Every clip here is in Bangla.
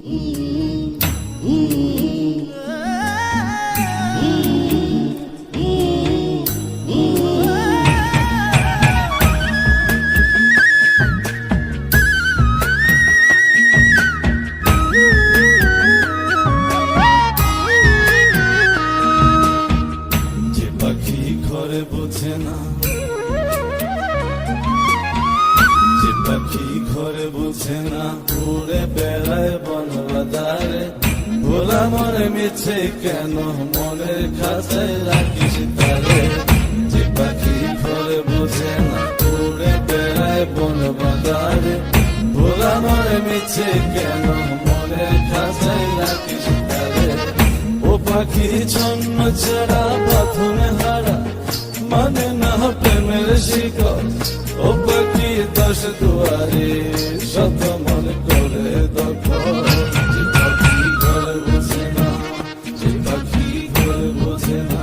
ঘরে বোঝে না, যে পাখি ঘরে বোঝে না, উড়ে বেড়ায় বন বাজারে। ভোলা মনে মিছে কেন মনের খাঁচায় রাখিস তারে। যে পাখি ঘরে বোঝে না, উড়ে বেড়ায় বন বাজারে। ভোলা মনে মিছে কেন মনের খাঁচায় রাখিস তারে। ও পাখি ছন্ন ছাড়া প্রথমে হারা, মানে না প্রেমের শিকল। ও পাখি 10 দুয়ারে শত মন করে দখল। যে পাখি ঘরে বোঝে না, যে পাখি ঘরে বোঝে না।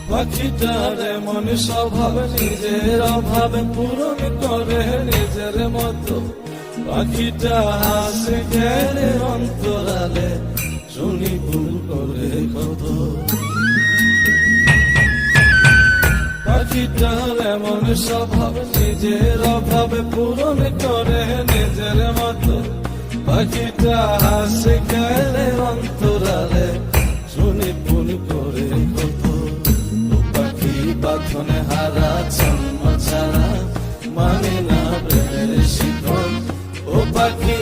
পাখিটার এমন স্বভাব, নিজের অভাবে পূরণ করে নিজের মতো। পাখিটা হাসে গেলে অন্তরালে, শুনি ভুল করে কত। পাখিটার এমন স্বভাব, নিজের অভাবে পূরণ করে নিজের মতো। পাখিটা হাসে গেলে অন্তরালে, শুনি ভুল করে কত। বাঁধনে হারা জন্ম ছাড়া, মানে না প্রেমের শিকল। ও পাখি